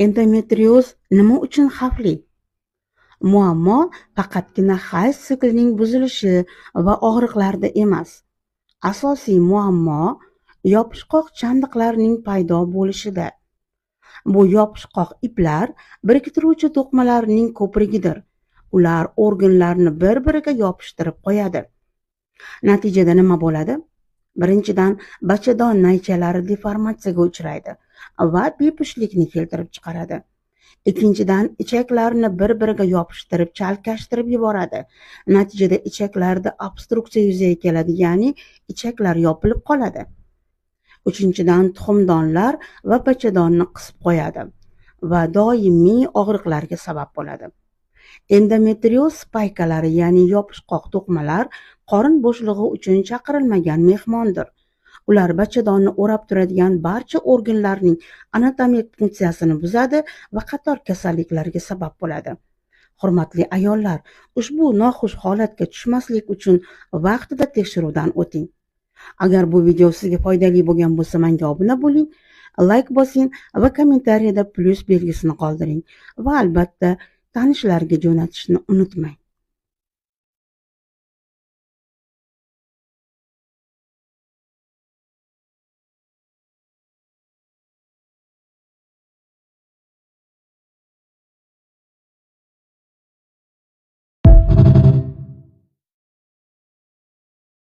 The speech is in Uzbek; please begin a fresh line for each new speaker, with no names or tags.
Endometrioz nima uchun xavfli? Muammo faqatgina hayz siklining buzilishi va og'riqlarda emas. Asosiy muammo yopishqoq chandiqlarning paydo bo'lishida. Bu yopishqoq iplar biriktiruvchi to'qimalarning ko'prigidir. Ular organlarni bir-biriga yopishtirib qo'yadi. Natijada nima bo'ladi? Birinchidan, bachadon naychalari deformatsiyaga uchraydi va bepushtlikni keltirib chiqaradi. Ikkinchidan, ichaklarni bir-biriga yopishtirib, chalkashtirib yuboradi. Natijada ichaklarda obstruksiya yuzaga keladi, ya'ni ichaklar yopilib qoladi. Uchinchidan, tuxumdonlar va bachadonni qisib qo'yadi va doimiy og'riqlarga sabab bo'ladi. Endometrioz spaykalari, ya'ni yopishqoq to'qimalar, qorin bo'shlig'i uchun chaqirilmagan mehmondir. Ular bachadonni o'rab turadigan barcha organlarning anatomik funksiyasini buzadi va qator kasalliklarga sabab bo'ladi. Hurmatli ayollar, ushbu noxush holatga tushmaslik uchun vaqtida tekshiruvdan o'ting. Agar bu video sizga foydali bo'lgan bo'lsa, menga obuna bo'ling, like bosing va kommentariyada plus belgisini qoldiring va albatta tanishlarga jo'natishni unutmang.